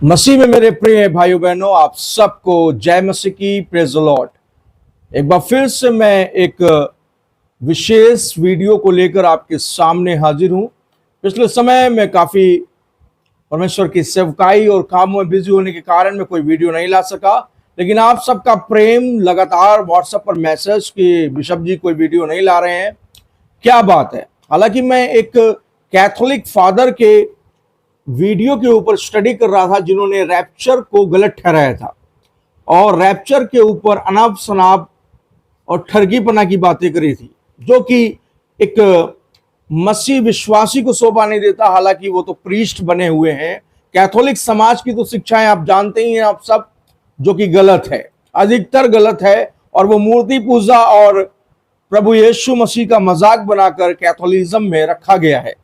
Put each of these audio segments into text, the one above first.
मसीह में मेरे प्रिय भाइयों बहनों, आप सबको जय मसीह की, प्रेज द लॉर्ड। एक बार फिर से मैं एक विशेष वीडियो को लेकर आपके सामने हाजिर हूं। पिछले समय में काफी परमेश्वर की सेवकाई और कामों में बिजी होने के कारण मैं कोई वीडियो नहीं ला सका, लेकिन आप सबका प्रेम लगातार व्हाट्सएप पर मैसेज कि बिशप जी कोई वीडियो नहीं ला रहे हैं, क्या बात है। हालांकि मैं एक कैथोलिक फादर के वीडियो के ऊपर स्टडी कर रहा था जिन्होंने रैप्चर को गलत ठहराया था और रैप्चर के ऊपर अनाप शनाप और ठरकीपना की बातें करी थी, जो कि एक मसीह विश्वासी को शोभा नहीं देता। हालांकि वो तो प्रीस्ट बने हुए हैं। कैथोलिक समाज की तो शिक्षाएं आप जानते ही हैं आप सब, जो कि गलत है, अधिकतर गलत है, और वो मूर्ति पूजा और प्रभु यीशु मसीह का मजाक बनाकर कैथोलिज्म में रखा गया है।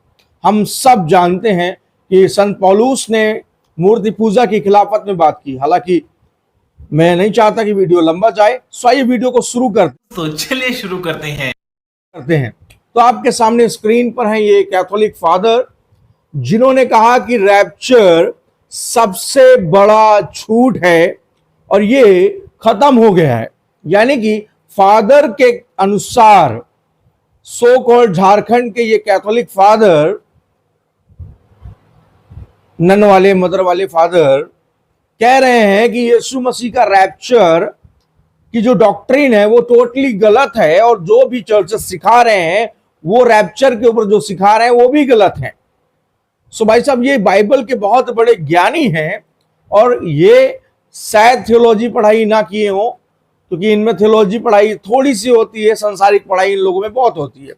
हम सब जानते हैं कि संत पौलुस ने मूर्ति पूजा की खिलाफत में बात की। हालांकि मैं नहीं चाहता कि वीडियो लंबा जाए, सो ये वीडियो को शुरू तो चलिए शुरू करते हैं। तो आपके सामने स्क्रीन पर है ये कैथोलिक फादर जिन्होंने कहा कि रैप्चर सबसे बड़ा झूठ है और ये खत्म हो गया है। यानी कि फादर के अनुसार, सो कॉल्ड झारखंड के ये कैथोलिक फादर, नन वाले मदर वाले फादर कह रहे हैं कि यीशु मसीह का रैप्चर की जो डॉक्ट्रिन है वो टोटली गलत है, और जो भी चर्चेस सिखा रहे हैं वो रैप्चर के ऊपर जो सिखा रहे हैं वो भी गलत है। सो भाई साहब, ये बाइबल के बहुत बड़े ज्ञानी हैं और ये शायद थियोलॉजी पढ़ाई ना किए हो, क्योंकि इनमें थियोलॉजी पढ़ाई थोड़ी सी होती है, सांसारिक पढ़ाई इन लोगों में बहुत होती है।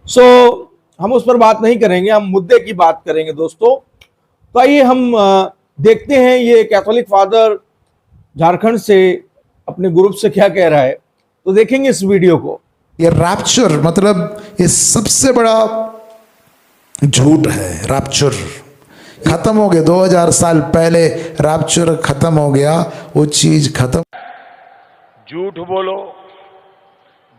सो हम उस पर बात नहीं करेंगे, हम मुद्दे की बात करेंगे दोस्तों। तो आइए हम देखते हैं ये कैथोलिक फादर झारखंड से अपने ग्रुप से क्या कह रहा है। तो देखेंगे इस वीडियो को। ये रैप्चर मतलब ये सबसे बड़ा झूठ है। रैप्चर खत्म हो गया 2000 साल पहले, रैप्चर खत्म हो गया, वो चीज खत्म। झूठ बोलो,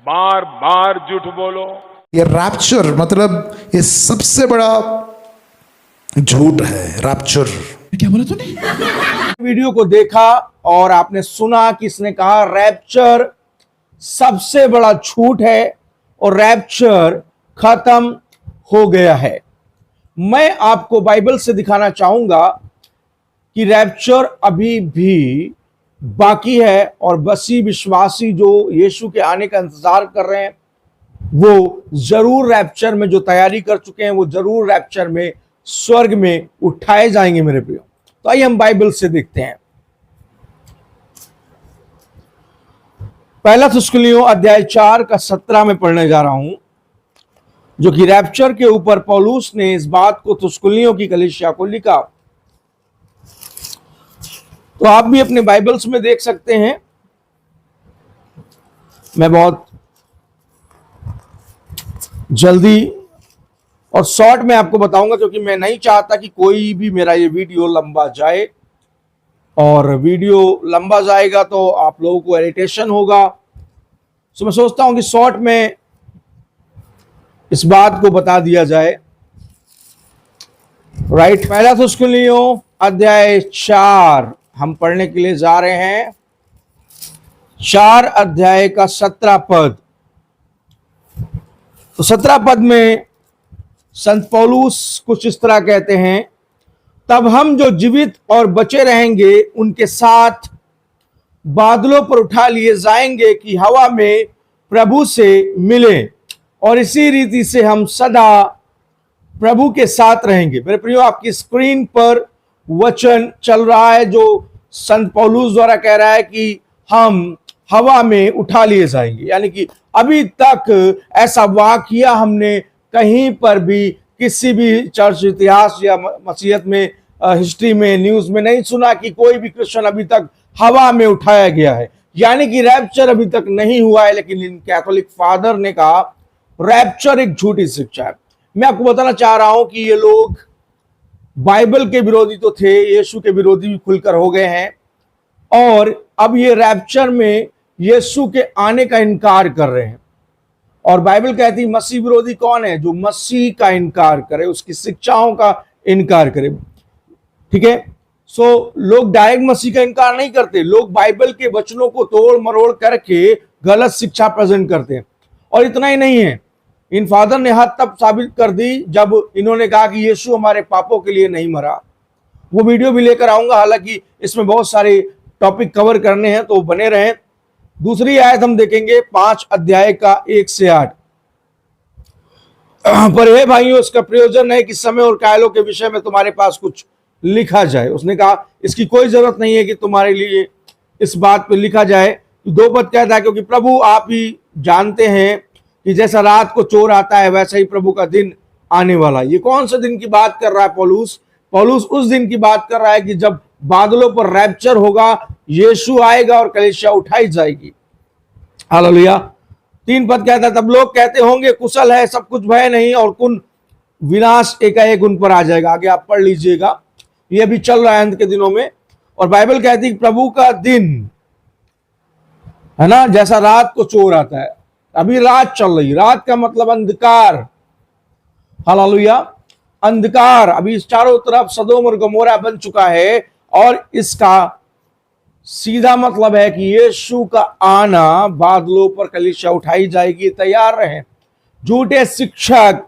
बार बार झूठ बोलो। ये रैप्चर मतलब ये सबसे बड़ा झूठ है। रैप्चर क्या बोला तूने? वीडियो को देखा और आपने सुना कि इसने कहा रैप्चर सबसे बड़ा झूठ है और रैप्चर खत्म हो गया है। मैं आपको बाइबल से दिखाना चाहूंगा कि रैप्चर अभी भी बाकी है, और बसी विश्वासी जो यीशु के आने का इंतजार कर रहे हैं वो जरूर रैप्चर में, जो तैयारी कर चुके हैं वो जरूर रैप्चर में, स्वर्ग में उठाए जाएंगे मेरे प्रियो। तो आइए हम बाइबल से देखते हैं। पहला थिस्सलुनीयों अध्याय 4 का 17 में पढ़ने जा रहा हूं, जो कि रैप्चर के ऊपर पौलुस ने इस बात को थिस्सलुनीयों की कलीसिया को लिखा। तो आप भी अपने बाइबल्स में देख सकते हैं। मैं बहुत जल्दी और शॉर्ट में आपको बताऊंगा, क्योंकि मैं नहीं चाहता कि कोई भी मेरा ये वीडियो लंबा जाए, और वीडियो लंबा जाएगा तो आप लोगों को इरिटेशन होगा। सो मैं सोचता हूं कि शॉर्ट में इस बात को बता दिया जाए। राइट, पहला थिस्सलुनीयों अध्याय 4 हम पढ़ने के लिए जा रहे हैं। 4 अध्याय का 17 पद। तो 17 पद में संत पौलुस कुछ इस तरह कहते हैं, तब हम जो जीवित और बचे रहेंगे उनके साथ बादलों पर उठा लिए जाएंगे कि हवा में प्रभु से मिले, और इसी रीति से हम सदा प्रभु के साथ रहेंगे। मेरे प्रियो, आपकी स्क्रीन पर वचन चल रहा है जो संत पौलुस द्वारा कह रहा है कि हम हवा में उठा लिए जाएंगे। यानी कि अभी तक ऐसा वाकया हमने कहीं पर भी किसी भी चर्च इतिहास या मसीहत में, हिस्ट्री में, न्यूज में नहीं सुना कि कोई भी क्रिश्चियन अभी तक हवा में उठाया गया है। यानी कि रैप्चर अभी तक नहीं हुआ है। लेकिन इन कैथोलिक फादर ने कहा रैप्चर एक झूठी शिक्षा है। मैं आपको बताना चाह रहा हूं कि ये लोग बाइबल के विरोधी तो थे, यीशु के विरोधी भी खुलकर हो गए हैं, और अब ये रैप्चर में यीशु के आने का इनकार कर रहे हैं। और बाइबल कहती है मसीह विरोधी कौन है? जो मसीह का इनकार करे, उसकी शिक्षाओं का इनकार करे। ठीक है। सो लोग डायरेक्ट मसीह का इनकार नहीं करते, लोग बाइबल के वचनों को तोड़ मरोड़ करके गलत शिक्षा प्रेजेंट करते हैं। और इतना ही नहीं है, इन फादर ने हद तब साबित कर दी जब इन्होंने कहा कि यीशु हमारे पापों के लिए नहीं मरा। वो वीडियो भी लेकर आऊंगा, हालांकि इसमें बहुत सारे टॉपिक कवर करने हैं, तो बने रहें। दूसरी आयत हम देखेंगे 5 अध्याय का 1 से 8। पर हे भाइयों, इसका प्रयोजन है कि समय और कायलों के विषय में तुम्हारे पास कुछ लिखा जाए। उसने कहा इसकी कोई जरूरत नहीं है कि तुम्हारे लिए इस बात पे लिखा जाए। 2 पद कहता है, क्योंकि प्रभु आप ही जानते हैं कि जैसा रात को चोर आता है वैसा ही प्रभु का दिन आने वाला। ये कौन से दिन की बात कर रहा है पौलुस? पौलुस उस दिन की बात कर रहा है कि जब बादलों पर रैप्चर होगा, यीशु आएगा और कलीसिया उठाई जाएगी। हालेलुया। 3 पद कहता है, तब लोग कहते होंगे कुशल है, सब कुछ भय नहीं, और कुन विनाश एकाएक उन पर आ जाएगा। आगे आप पढ़ लीजिएगा, ये भी चल रहा है अंत के दिनों में। और बाइबल कहती है प्रभु का दिन है ना, जैसा रात को चोर आता है। अभी रात चल रही, रात का मतलब अंधकार। हालेलुया। अंधकार अभी चारों तरफ सदोम और गमोरा बन चुका है, और इसका सीधा मतलब है कि यीशु का आना, बादलों पर कलीसिया उठाई जाएगी, तैयार रहें। झूठे शिक्षक,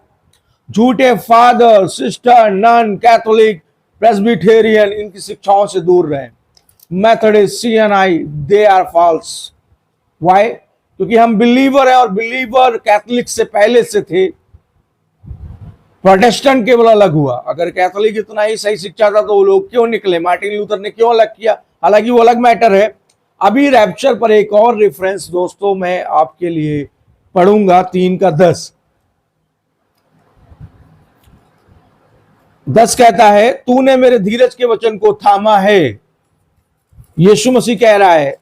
झूठे father, sister, nun, Catholic, Presbyterian, इनकी शिक्षाओं से दूर रहें। Methodist, CNI, they are false. Why? क्योंकि हम बिलीवर हैं, और बिलीवर कैथोलिक से पहले से थे। प्रोटेस्टेंट केवल अलग हुआ। अगर कैथोलिक इतना ही सही शिक्षा था तो वो लोग क्यों निकले? मार्टिन लूथर ने क्यों अलग किया? हालांकि वो अलग मैटर है। अभी रैप्चर पर एक और रेफरेंस दोस्तों मैं आपके लिए पढ़ूंगा, 3 का 10 कहता है, तूने मेरे धीरज के वचन को थामा है। यीशु मसीह कह रहा है,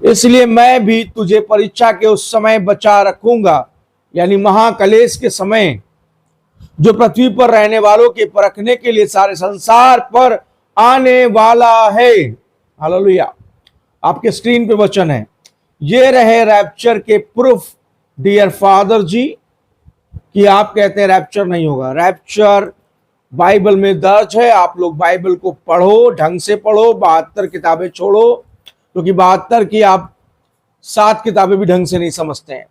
इसलिए मैं भी तुझे परीक्षा के उस समय बचा रखूंगा, यानी महाकलेश के समय, जो पृथ्वी पर रहने वालों के परखने के लिए सारे संसार पर आने वाला है। हालेलुया। आपके स्क्रीन पे वचन है। ये रहे रैप्चर के प्रूफ डियर फादर जी, कि आप कहते हैं रैप्चर नहीं होगा। रैप्चर बाइबल में दर्ज है। आप लोग बाइबल को पढ़ो, ढंग से पढ़ो, 72 किताबें छोड़ो, क्योंकि 72 की आप 7 किताबें भी ढंग से नहीं समझते हैं।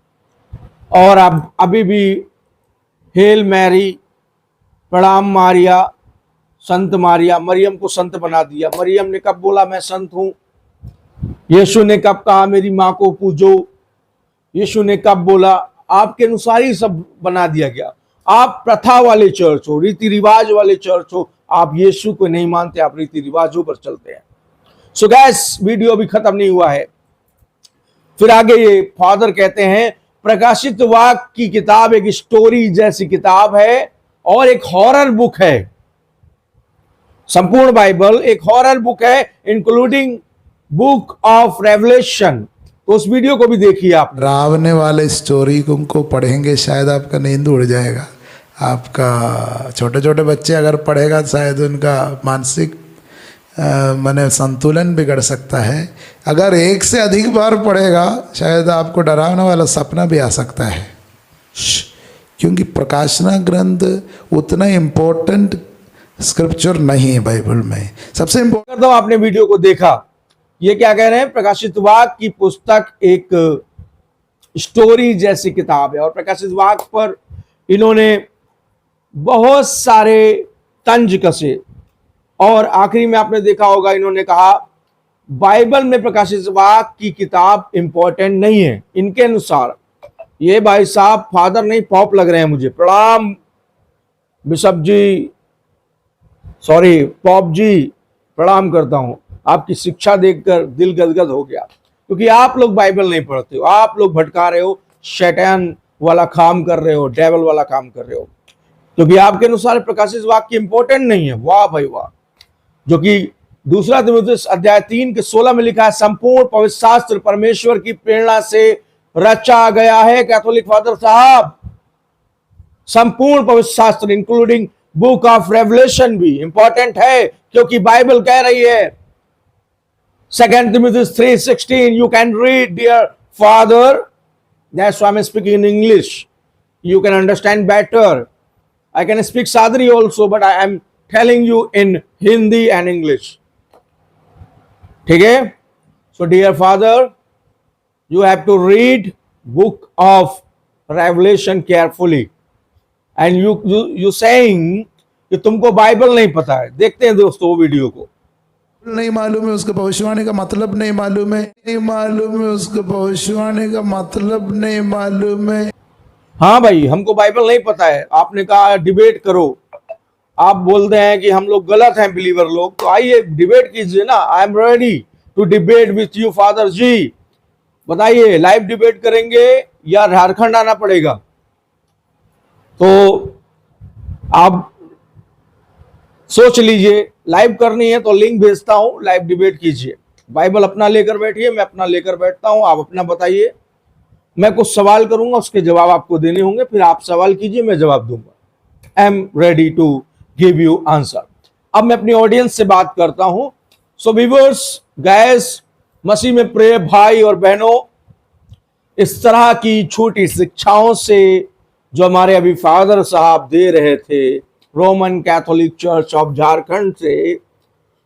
और आप अभी भी हेल मैरी, प्रणाम मारिया, संत मारिया, मरियम को संत बना दिया। मरियम ने कब बोला मैं संत हूं? यीशु ने कब कहा मेरी मां को पूजो? यीशु ने कब बोला? आपके अनुसार ही सब बना दिया गया। आप प्रथा वाले चर्च हो, रीति रिवाज वाले चर्च हो, आप यीशु को नहीं मानते, आप रीति रिवाजों पर चलते हैं। सो गैस, वीडियो अभी खत्म नहीं हुआ है। फिर आगे ये फादर कहते हैं, प्रकाशित वाक्य की किताब एक स्टोरी जैसी किताब है और एक हॉरर बुक है। संपूर्ण बाइबल एक हॉरर बुक है, इंक्लूडिंग बुक ऑफ रेवलेशन। तो उस वीडियो को भी देखिए आप। डरावने वाले स्टोरी को पढ़ेंगे शायद आपका नींद उड़ जाएगा। आपका छोटे छोटे बच्चे अगर पढ़ेगा शायद उनका मानसिक माने संतुलन बिगड़ सकता है। अगर एक से अधिक बार पढ़ेगा शायद आपको डरावने वाला सपना भी आ सकता है, क्योंकि प्रकाशना ग्रंथ उतना इम्पोर्टेंट स्क्रिप्चर नहीं है बाइबल में। सबसे इम्पोर्टेंट करता हूं, आपने वीडियो को देखा, ये क्या कह रहे हैं? प्रकाशित वाक्य की पुस्तक एक स्टोरी जैसी किताब है, और प्रकाशित वाक्य पर इन्होंने बहुत सारे तंज कसे। और आखिरी में आपने देखा होगा, इन्होंने कहा बाइबल में प्रकाशित वाक्य की किताब इंपॉर्टेंट नहीं है इनके अनुसार। ये भाई साहब फादर नहीं पॉप लग रहे हैं मुझे। प्रणाम बिशप जी, सॉरी पॉप जी, प्रणाम करता हूं। आपकी शिक्षा देखकर दिल गदगद हो गया, क्योंकि आप लोग बाइबल नहीं पढ़ते हो, आप लोग भटका रहे हो, शैतान वाला काम कर रहे हो, डेविल वाला काम कर रहे हो, क्योंकि आपके अनुसार प्रकाशित वाक्य इंपॉर्टेंट नहीं है। वाह भाई वाह। जो कि 2 तीमुथियुस अध्याय 3 के 16 में लिखा है, संपूर्ण पवित्र शास्त्र परमेश्वर की प्रेरणा से रचा गया है। कैथोलिक फादर साहब, संपूर्ण पवित्र शास्त्र इंक्लूडिंग बुक ऑफ रेवलेशन भी इंपॉर्टेंट है, क्योंकि बाइबल कह रही है 2 Timothy 3:16, you can read dear father, that's why I'm speaking in English, you can understand better. I can speak Sadri also, but I am telling you in Hindi and English. ठीक है? So dear father, you have to read book of Revelation carefully. And you saying कि तुमको Bible नहीं पता है. देखते हैं दोस्तों वो वीडियो को. नहीं मालूम है उसको भविष्यवाणी का मतलब नहीं मालूम है, नहीं मालूम है उसको भविष्यवाणी का मतलब नहीं मालूम है. हाँ भाई, हमको बाइबल नहीं पता है. आपने कहा डिबेट करो. आप बोलते हैं कि हम लोग गलत हैं बिलीवर लोग, तो आइए डिबेट कीजिए ना. I am ready to debate with you father ji. बताइए लाइव डिबेट करेंगे या झारखंड आना पड़ेगा? तो आप सोच लीजिए. लाइव करनी है तो लिंक भेजता हूं, लाइव डिबेट कीजिए. बाइबल अपना लेकर बैठिए, मैं अपना लेकर बैठता हूं, आप अपना बताइए. मैं कुछ सवाल करूंगा, उसके जवाब आपको देने होंगे, फिर आप सवाल कीजिए, मैं जवाब दूंगा. I am ready to give you answer. अब मैं अपनी ऑडियंस से बात करता हूं. सो व्यूअर्स, गाइस, मसीह में प्रिय भाई और बहनों, इस तरह की छोटी शिक्षाओं से जो हमारे अभी फादर साहब दे रहे थे Roman Catholic church of Jharkhand से,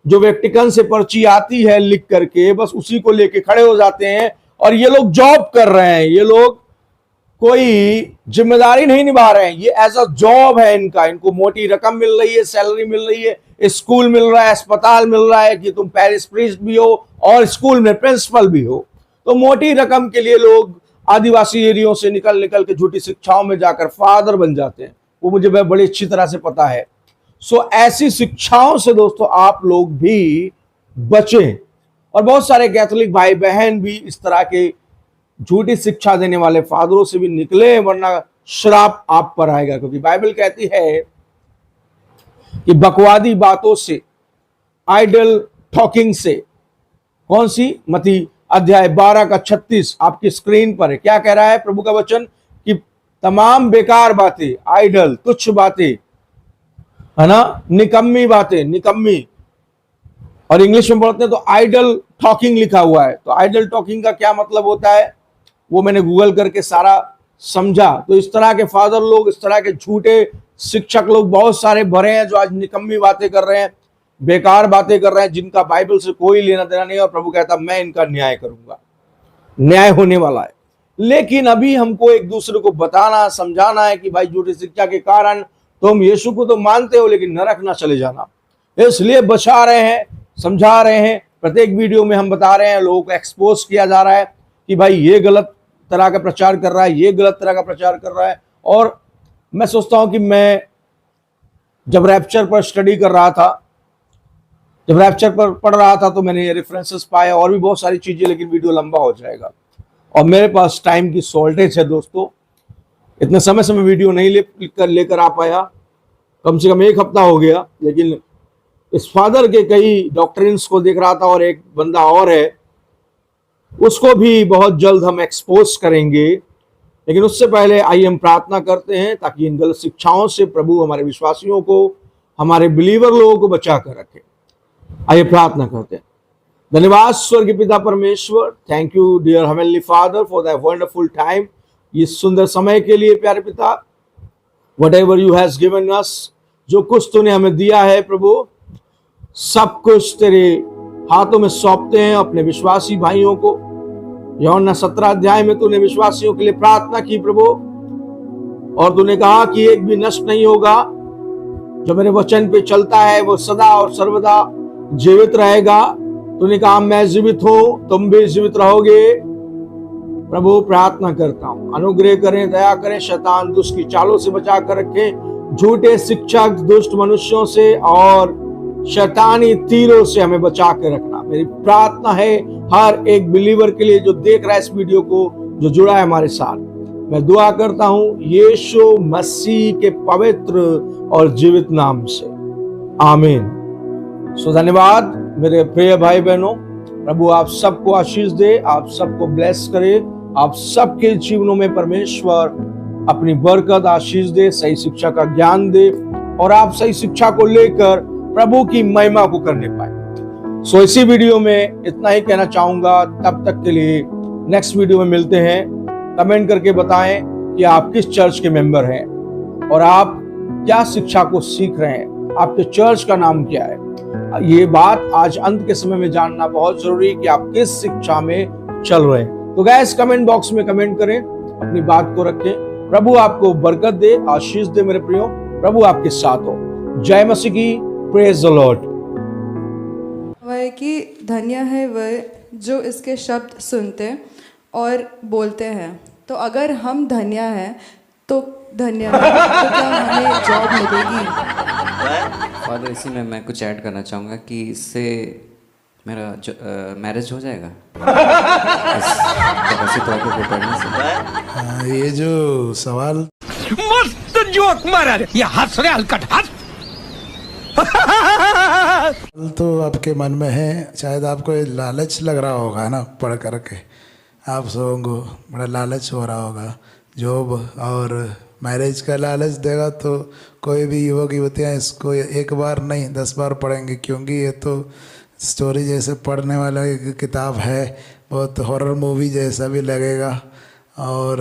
जो वेटिकन से पर्ची आती है लिख करके, बस उसी को लेके खड़े हो जाते हैं. और ये लोग जॉब कर रहे हैं, ये लोग कोई जिम्मेदारी नहीं निभा रहे हैं. ये एज अ जॉब है इनका. इनको मोटी रकम मिल रही है, सैलरी मिल रही है, स्कूल मिल रहा है, अस्पताल मिल रहा है कि तुम पैरिश प्रीस्ट भी हो और स्कूल में प्रिंसिपल भी हो. तो मोटी रकम के लिए लोग आदिवासी एरियो से निकल के झूठी शिक्षाओं में जाकर फादर बन जाते हैं. वो मुझे बड़ी अच्छी तरह से पता है. सो ऐसी शिक्षाओं से दोस्तों आप लोग भी बचें. और बहुत सारे कैथोलिक भाई बहन भी इस तरह के झूठी शिक्षा देने वाले फादरों से भी निकले, वरना श्राप आप पर आएगा. क्योंकि बाइबल कहती है कि बकवादी बातों से, आइडल टॉकिंग से, कौन सी? मत्ती अध्याय 12 का 36 आपकी स्क्रीन पर है. क्या कह रहा है प्रभु का वचन? कि तमाम बेकार बातें, आइडल, तुच्छ बातें, है ना, निकम्मी बातें, निकम्मी. और इंग्लिश में पढ़ते हैं तो आइडल टॉकिंग लिखा हुआ है. तो आइडल टॉकिंग का क्या मतलब होता है वो मैंने गूगल करके सारा समझा. तो इस तरह के फादर लोग, इस तरह के झूठे शिक्षक लोग बहुत सारे भरे हैं जो आज निकम्मी बातें कर रहे हैं, बेकार बातें कर रहे हैं, जिनका बाइबल से कोई लेना देना नहीं. और प्रभु कहता मैं इनका न्याय करूंगा. न्याय होने वाला है. लेकिन अभी हमको एक दूसरे को बताना, समझाना है कि भाई झूठी शिक्षा के कारण तुम यीशु को तो मानते हो लेकिन नरक ना चले जाना. इसलिए बचा रहे हैं, समझा रहे हैं. प्रत्येक वीडियो में हम बता रहे हैं, लोगों को एक्सपोज किया जा रहा है कि भाई ये गलत तरह का प्रचार कर रहा है, ये गलत तरह का प्रचार कर रहा है. और मैं सोचता हूं कि मैं जब रैप्चर पर स्टडी कर रहा था, जब रैप्चर पर पढ़ रहा था, तो मैंने ये रेफरेंसेस पाए और भी बहुत सारी चीजें, लेकिन वीडियो लंबा हो जाएगा और मेरे पास टाइम की शॉर्टेज है दोस्तों. इतने समय से मैं वीडियो नहीं लेकर आ पाया. कम से कम 1 हफ्ता हो गया. लेकिन इस फादर के कई डॉक्ट्रिन्स को देख रहा था और एक बंदा और है, उसको भी बहुत जल्द हम एक्सपोज करेंगे. लेकिन उससे पहले आइए हम प्रार्थना करते हैं ताकि इन गलत शिक्षाओं से प्रभु हमारे विश्वासियों को, हमारे बिलीवर लोगों को बचा कर रखे. आइए प्रार्थना करते हैं. धन्यवाद स्वर्गीय पिता परमेश्वर. Thank you dear heavenly father for that wonderful time. इस सुंदर समय के लिए प्यारे पिता, whatever you has given us, जो कुछ तूने हमें दिया है प्रभु, सब कुछ तेरे हाथों में सौंपते हैं अपने विश्वासी भाइयों को. यूहन्ना 17 अध्याय में तूने विश्वासियों के लिए प्रार्थना की प्रभु, और तूने कहा कि एक भी नष्ट नहीं होगा. जो मेरे वचन पे चलता है वो सदा और सर्वदा जीवित रहेगा. तूने कहा मैं जीवित हूं, तुम भी जीवित रहोगे. प्रभु प्रार्थना करता हूं, अनुग्रह करें, दया करें, शैतान दुष्ट की चालों से बचा कर रखें, झूठे शिक्षक, दुष्ट मनुष्यों से और शैतानी तीरों से हमें बचा के रखना. मेरी प्रार्थना है हर एक बिलीवर के लिए जो देख रहा है इस वीडियो को, जो जुड़ा है हमारे साथ. मैं दुआ करता हूं यीशु मसीह के पवित्र और जीवित नाम से, आमीन. सो धन्यवाद मेरे प्रिय भाई बहनों. प्रभु आप सबको आशीष दे, आप सबको ब्लेस करे, आप सबके जीवनों में परमेश्वर अपनी बरकत, आशीष दे, सही शिक्षा का ज्ञान दे और आप सही शिक्षा को लेकर प्रभु की महिमा को करने पाए. सो इसी वीडियो में इतना ही कहना चाहूंगा. तब तक के लिए नेक्स्ट वीडियो में मिलते हैं. कमेंट करके बताएं कि आप किस चर्च के मेंबर हैं और आप क्या शिक्षा को सीख रहे हैं. आपके चर्च का नाम क्या है? ये बात आज अंत के समय में जानना बहुत जरूरी है कि आप किस शिक्षा में चल रहे हैं। तो गैस कमेंट बॉक्स में कमेंट करें, अपनी बात को रखें। प्रभु आपको बरकत दे, आशीष दे मेरे प्रियो। प्रभु आपके साथ हो। जय मसीह की। Praise the Lord. वह कि धन्य है वह जो इसके शब्द सुनते और बोलते हैं। तो अगर हम धन्य हैं तो धन्य है, तो क्या हमें जॉब मिलेगी? फादर, इसी में मैं कुछ ऐड करना चाहूँगा कि इससे मेरा मैरिज हो जाएगा ऐसे तौर पे पढ़ने से। ये जो सवाल मस्त जोक मारा रे, ये हंस रहे हलकट हंस। तो आपके मन में है, शायद आपको ये लालच लग रहा होगा ना, पढ़ करके आप सबको बड़ा लालच हो रहा होगा। जॉब और मैरिज का लालच देगा तो कोई भी युवक युवतियाँ इसको एक बार नहीं 10 बार पढ़ेंगे, क्योंकि ये तो स्टोरी जैसे पढ़ने वाला एक किताब है, बहुत हॉरर मूवी जैसा भी लगेगा। और